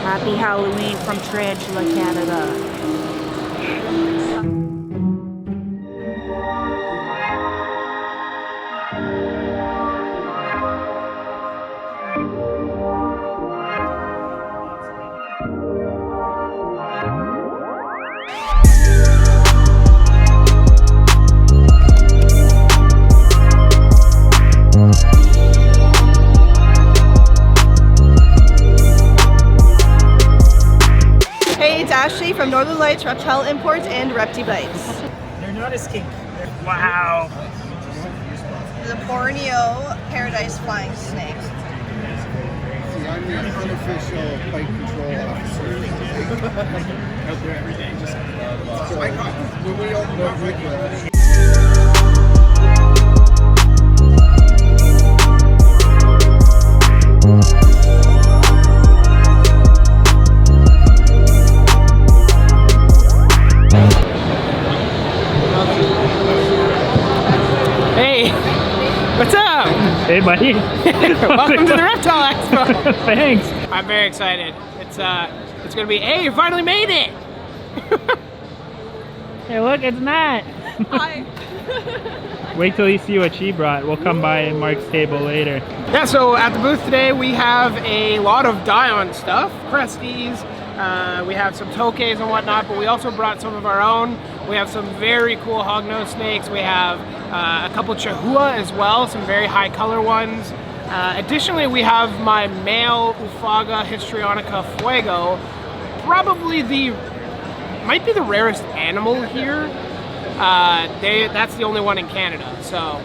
Happy Halloween from Tarantula, Canada. From Northern Lights, Reptile Imports, and Reptiliatus. They're not a skink. Wow. The Borneo Paradise Flying Snake. See, I'm the unofficial bite control officer. Out there every day. So when we open up with What's up? Hey, buddy. Welcome to the Reptile Expo. Thanks. I'm very excited. It's gonna be. Hey, you finally made it. Hey, look, it's Matt. Hi. Wait till you see what she brought. We'll come by Mark's table later. Yeah. So at the booth today, we have a lot of Dion stuff, Cresties. We have some Tokays and whatnot, but we also brought some of our own. We have some very cool hognose snakes. We have a couple Chihuahua as well, some very high color ones. Additionally, we have my male Ufaga Histrionica Fuego, probably might be the rarest animal here. That's the only one in Canada, so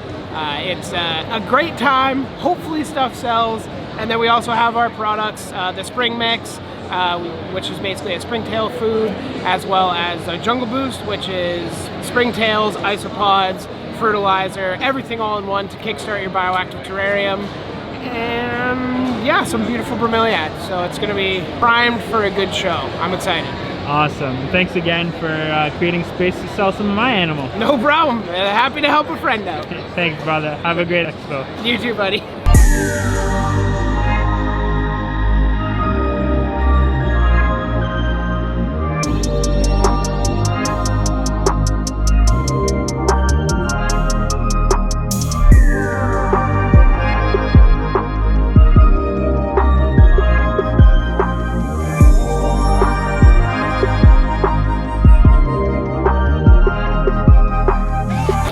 it's a great time. Hopefully stuff sells. And then we also have our products, the Spring Mix, which is basically a springtail food, as well as a Jungle Boost, which is springtails, isopods, fertilizer, everything all in one to kickstart your bioactive terrarium. And yeah, some beautiful bromeliads. So it's going to be primed for a good show. I'm excited. Awesome. Thanks again for creating space to sell some of my animal. No problem. Happy to help a friend out. Thanks, brother. Have a great expo. You too, buddy.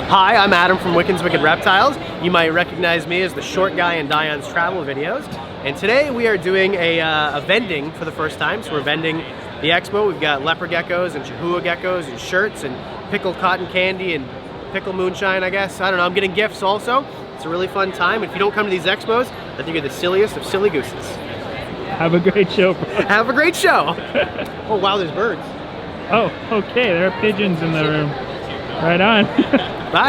Hi, I'm Adam from Wiccan's Wicked Reptiles. You might recognize me as the short guy in Diane's travel videos. And today we are doing a vending for the first time. So we're vending the expo. We've got leopard geckos and Chihuahua geckos and shirts and pickled cotton candy and pickled moonshine, I guess. I don't know, I'm getting gifts also. It's a really fun time. If you don't come to these expos, I think you're the silliest of silly gooses. Have a great show, bro. Have a great show. Oh wow, there's birds. Oh, okay, there are pigeons in the room. Right on. Bye.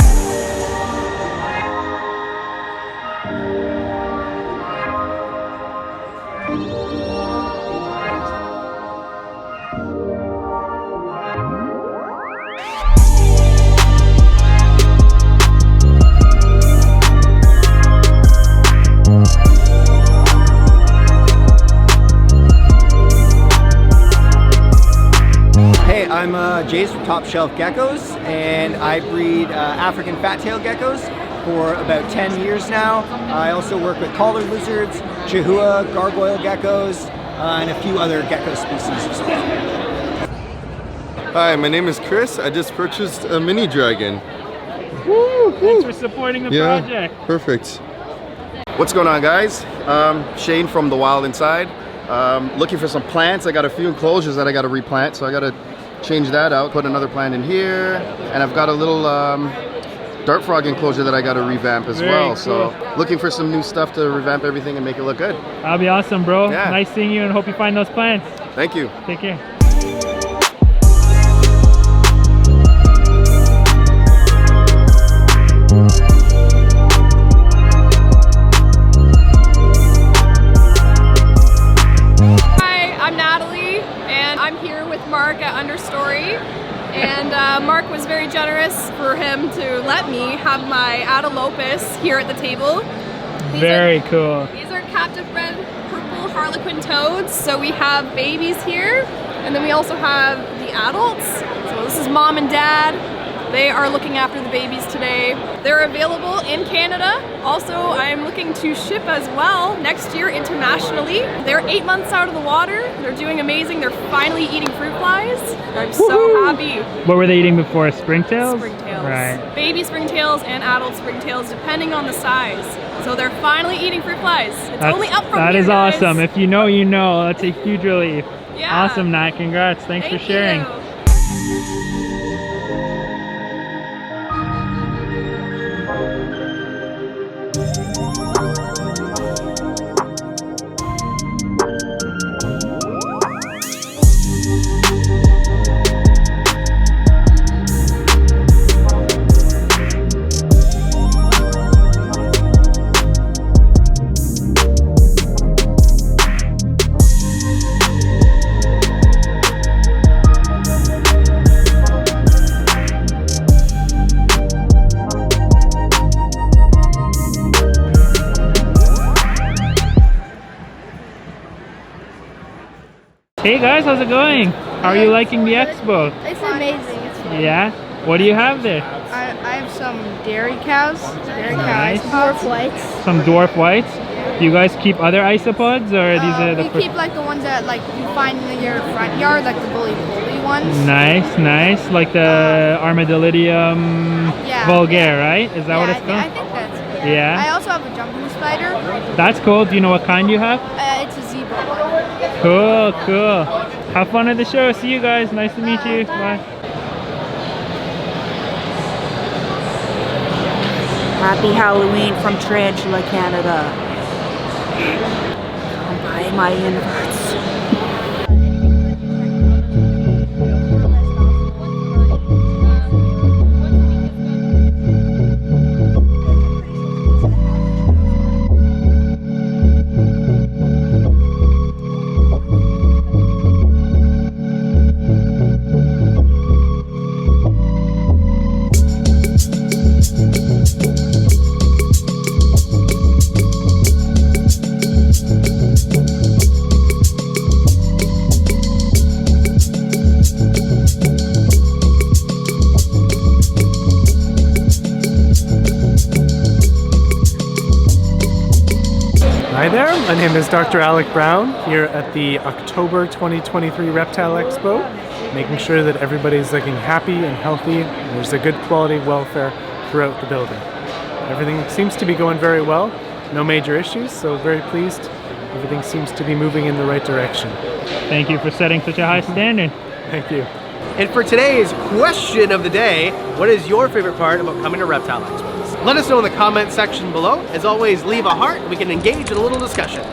Hey, I'm Jace from Top Shelf Geckos, and I breed African fat-tailed geckos for about 10 years now. I also work with collared lizards, Chihuahua, gargoyle geckos, and a few other gecko species as well. Hi, my name is Chris. I just purchased a mini dragon. Woo! Thanks for supporting the project. Perfect. What's going on, guys? Shane from The Wild Inside. Looking for some plants. I got a few enclosures that I got to replant, so I got to change that out, put another plant in here, and I've got a little dart frog enclosure that I got to revamp as well. Cool. So looking for some new stuff to revamp everything and make it look good. That'll be awesome, bro. Yeah. Nice seeing you, and hope you find those plants. Thank you. Take care. Mark at Understory, and Mark was very generous for him to let me have my Adelopus here at the table. Very cool. These are captive bred purple harlequin toads. So we have babies here, and then we also have the adults. So this is mom and dad. They are looking after the babies today. They're available in Canada. Also, I'm looking to ship as well next year internationally. They're 8 months out of the water. They're doing amazing. They're finally eating fruit flies. I'm so happy. What were they eating before? Springtails? Springtails. Right. Baby springtails and adult springtails, depending on the size. So they're finally eating fruit flies. It's only up from That here, is guys. awesome. If you know, you know. That's a huge relief. Yeah. Awesome, Nat. Congrats. Thanks for sharing. You. Hey guys, how's it going? How are you liking the expo? It's amazing. It's fun. Yeah? What do you have there? I have some dairy cows. Nice. Dwarf whites. Some dwarf whites? Do you guys keep other isopods, or these are the We keep like the ones that like you find in your front yard, like the bully ones. Nice, nice. Like the Armadillidium vulgare, right? Is that what it's called? I think that's it. Yeah. I also have a jumping spider. That's cool. Do you know what kind you have? It's a zebra one. Cool, cool. Have fun at the show. See you guys. Nice to meet you. Bye. Happy Halloween from Tarantula, Canada. Come by my inverts. Hi there, my name is Dr. Alec Brown here at the October 2023 Reptile Expo, making sure that everybody's looking happy and healthy and there's a good quality welfare throughout the building. Everything seems to be going very well, no major issues, so very pleased. Everything seems to be moving in the right direction. Thank you for setting such a high standard. Thank you. And for today's question of the day, what is your favorite part about coming to Reptile Expo? Let us know in the comment section below. As always, leave a heart. We can engage in a little discussion.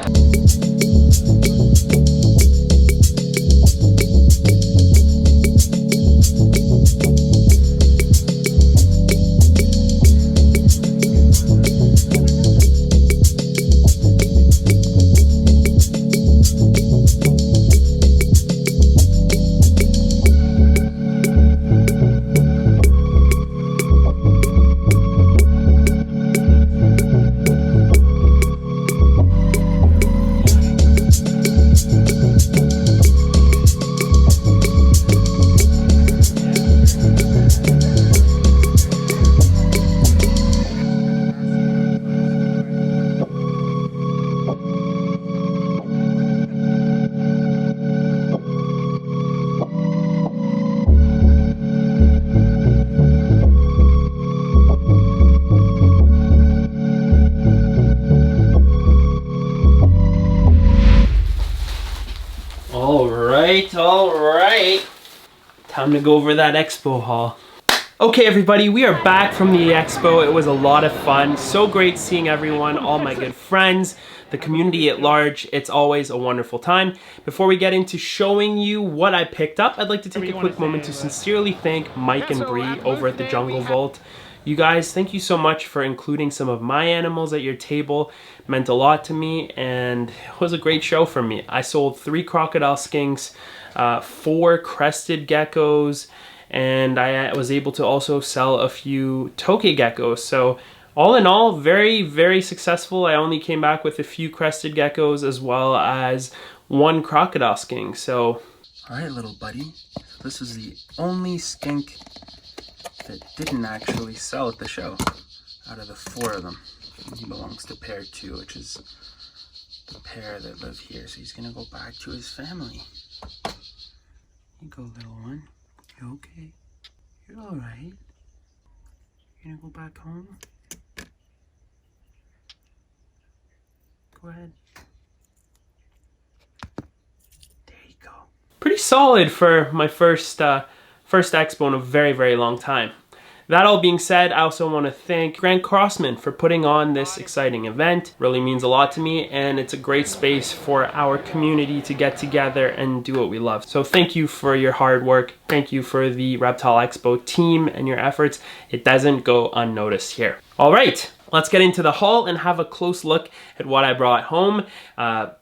All right. Time to go over that expo haul. Okay, everybody, we are back from the expo. It was a lot of fun. So great seeing everyone, all my good friends, the community at large. It's always a wonderful time. Before we get into showing you what I picked up, I'd like to take a quick moment to sincerely thank Mike and Bree over at the Jungle Vault. You guys, thank you so much for including some of my animals at your table. It meant a lot to me, and it was a great show for me. I sold 3 crocodile skinks, 4 crested geckos, and I was able to also sell a few tokay geckos. So all in all, very, very successful. I only came back with a few crested geckos as well as one crocodile skink. So, all right, little buddy. This is the only skink that didn't actually sell at the show out of the 4 of them. He belongs to pair 2, which is the pair that live here. So he's gonna go back to his family. You go, little one. You okay? You're all right. You're gonna go back home? Go ahead. There you go. Pretty solid for my first expo in a very, very long time. That all being said, I also want to thank Grant Crossman for putting on this exciting event. Really means a lot to me, and it's a great space for our community to get together and do what we love. So thank you for your hard work. Thank you for the Reptile Expo team and your efforts. It doesn't go unnoticed here. All right, let's get into the haul and have a close look at what I brought home.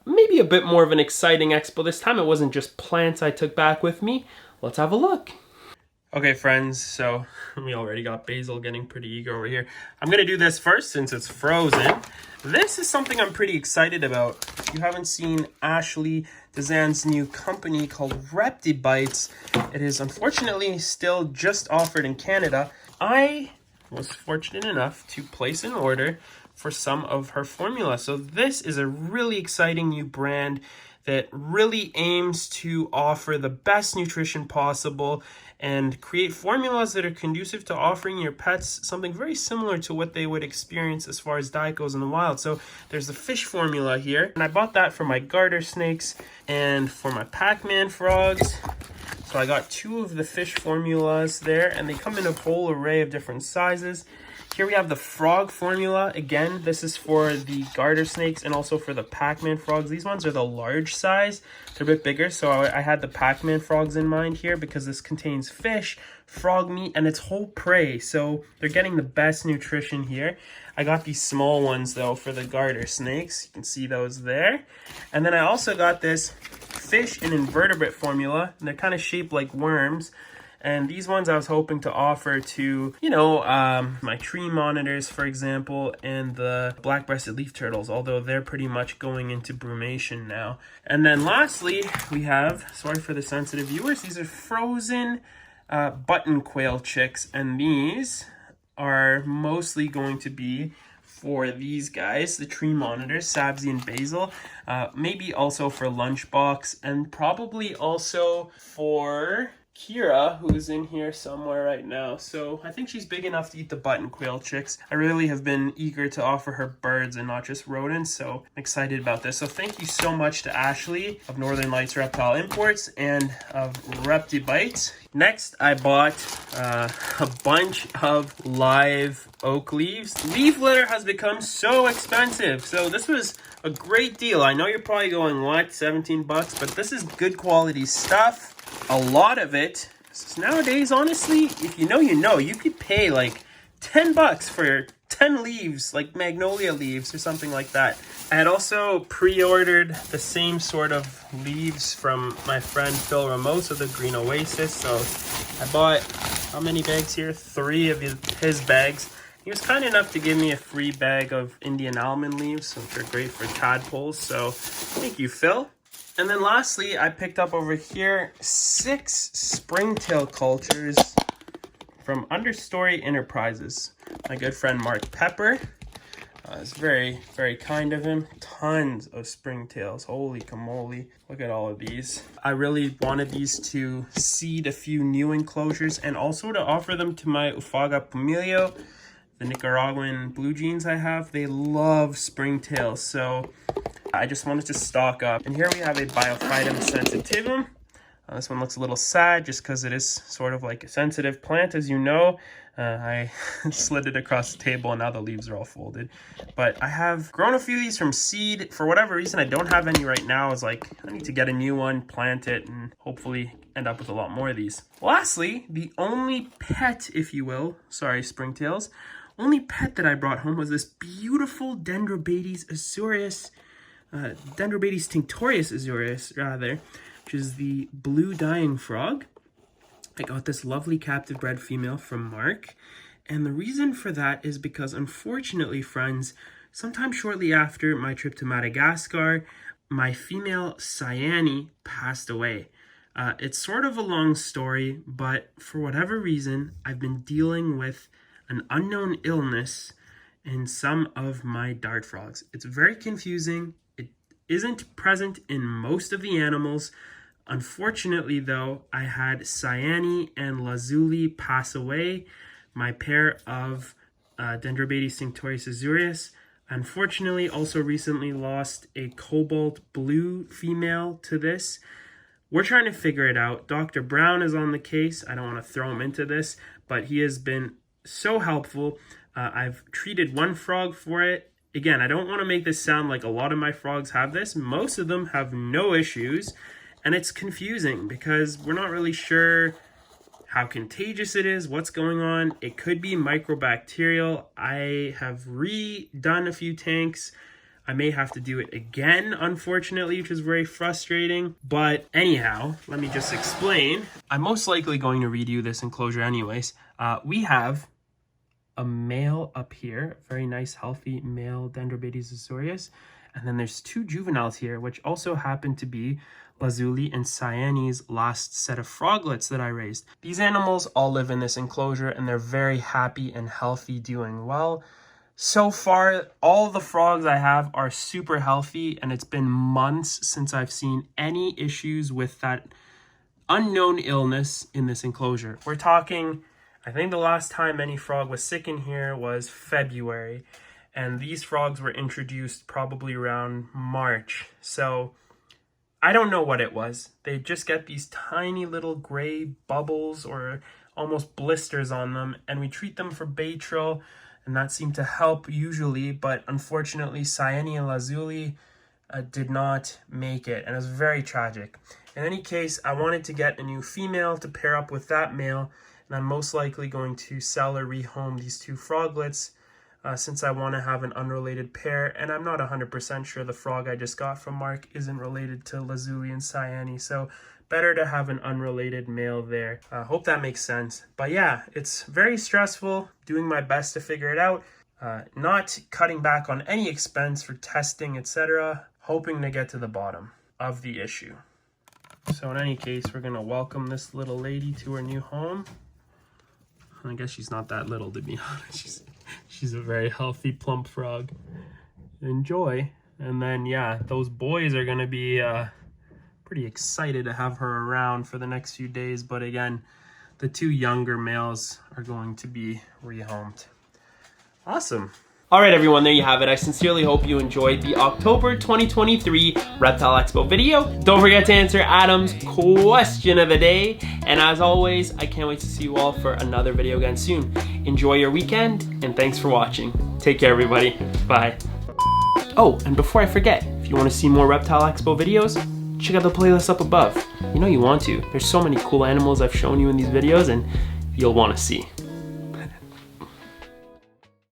Maybe a bit more of an exciting expo this time. It wasn't just plants I took back with me. Let's have a look. Okay, friends, so we already got Basil getting pretty eager over here. I'm gonna do this first since it's frozen. This is something I'm pretty excited about. If you haven't seen Ashley Dezan's new company called Reptibites, it is unfortunately still just offered in Canada. I was fortunate enough to place an order for some of her formula. So this is a really exciting new brand that really aims to offer the best nutrition possible and create formulas that are conducive to offering your pets something very similar to what they would experience as far as diet goes in the wild. So there's the fish formula here, and I bought that for my garter snakes and for my Pac-Man frogs. So I got 2 of the fish formulas there, and they come in a whole array of different sizes. Here we have the frog formula. Again, this is for the garter snakes and also for the Pac-Man frogs. These ones are the large size. They're a bit bigger, so I had the Pac-Man frogs in mind here because this contains fish, frog meat, and it's whole prey. So they're getting the best nutrition here. I got these small ones, though, for the garter snakes. You can see those there. And then I also got this fish and invertebrate formula, and they're kind of shaped like worms. And these ones I was hoping to offer to, you know, my tree monitors, for example, and the black-breasted leaf turtles, although they're pretty much going into brumation now. And then lastly, we have, sorry for the sensitive viewers, these are frozen button quail chicks, and these are mostly going to be for these guys, the tree monitors, Sabzi and Basil, maybe also for Lunchbox, and probably also for Kira, who's in here somewhere right now. So I think she's big enough to eat the button quail chicks. I really have been eager to offer her birds and not just rodents, so I'm excited about this. So thank you so much to Ashley of Northern Lights Reptile Imports and of Reptibites. Next, I bought a bunch of live oak leaves. Leaf litter has become so expensive, so this was a great deal. I know you're probably going, what, 17 bucks? But this is good quality stuff. A lot of it. Nowadays, honestly, if you know, you could pay like 10 bucks for 10 leaves, like magnolia leaves or something like that. I had also pre-ordered the same sort of leaves from my friend Phil Ramos of the Green Oasis. So I bought, how many bags here? 3 of his bags. He was kind enough to give me a free bag of Indian almond leaves, which are great for tadpoles. So thank you, Phil. And then lastly, I picked up over here 6 springtail cultures from Understory Enterprises. My good friend Mark Pepper. It's very, very kind of him. Tons of springtails. Holy camole. Look at all of these. I really wanted these to seed a few new enclosures and also to offer them to my Ufaga Pumilio, the Nicaraguan blue jeans I have. They love springtails, so I just wanted to stock up. And here we have a Biophytum sensitivum. This one looks a little sad just because it is sort of like a sensitive plant, as you know. I slid it across the table and now the leaves are all folded. But I have grown a few of these from seed. For whatever reason, I don't have any right now. I was like, I need to get a new one, plant it, and hopefully end up with a lot more of these. Lastly, the only pet, if you will, sorry, springtails, only pet that I brought home was this beautiful Dendrobates azurus, Dendrobates tinctorius azurus, rather, which is the blue dying frog. I got this lovely captive bred female from Mark, And the reason for that is because, unfortunately, friends, sometime shortly after my trip to Madagascar, my female Cyane passed away. It's sort of a long story, but for whatever reason, I've been dealing with an unknown illness in some of my dart frogs. It's very confusing. It isn't present in most of the animals. Unfortunately, though, I had Cyane and Lazuli pass away, my pair of Dendrobates cinctorius azureus. Unfortunately, also recently lost a cobalt blue female to this. We're trying to figure it out. Dr. Brown is on the case. I don't want to throw him into this, but he has been so helpful. I've treated one frog for it. Again, I don't want to make this sound like a lot of my frogs have this. Most of them have no issues, and it's confusing because we're not really sure how contagious it is, what's going on. It could be microbacterial. I have redone a few tanks. I may have to do it again, unfortunately, which is very frustrating. But anyhow, let me just explain. I'm most likely going to redo this enclosure anyways. We have a male up here, very nice, healthy male Dendrobates azureus. And then there's two juveniles here, which also happen to be Lazuli and Cyane's last set of froglets that I raised. These animals all live in this enclosure and they're very happy and healthy, doing well. So far, all the frogs I have are super healthy, and it's been months since I've seen any issues with that unknown illness in this enclosure. We're talking, I think the last time any frog was sick in here was February, and these frogs were introduced probably around March. So I don't know what it was. They just get these tiny little gray bubbles or almost blisters on them, and we treat them for Baytril, and that seemed to help usually, but unfortunately Cyane and Lazuli did not make it, and it was very tragic. In any case, I wanted to get a new female to pair up with that male, and I'm most likely going to sell or rehome these two froglets since I want to have an unrelated pair, and I'm not 100% sure the frog I just got from Mark isn't related to Lazuli and Cyane, so better to have an unrelated male there. Hope that makes sense. But yeah, it's very stressful, doing my best to figure it out, not cutting back on any expense for testing, etc., hoping to get to the bottom of the issue. So in any case, we're gonna welcome this little lady to her new home. I guess she's not that little, to be honest. She's a very healthy, plump frog. Enjoy. And then, yeah, those boys are gonna be pretty excited to have her around for the next few days, but again, the two younger males are going to be rehomed. Awesome. All right, everyone, there you have it. I sincerely hope you enjoyed the October 2023 Reptile Expo video. Don't forget to answer Adam's question of the day. And as always, I can't wait to see you all for another video again soon. Enjoy your weekend, and thanks for watching. Take care, everybody. Bye. Oh, and before I forget, if you want to see more Reptile Expo videos, check out the playlist up above. You know you want to. There's so many cool animals I've shown you in these videos, and you'll want to see.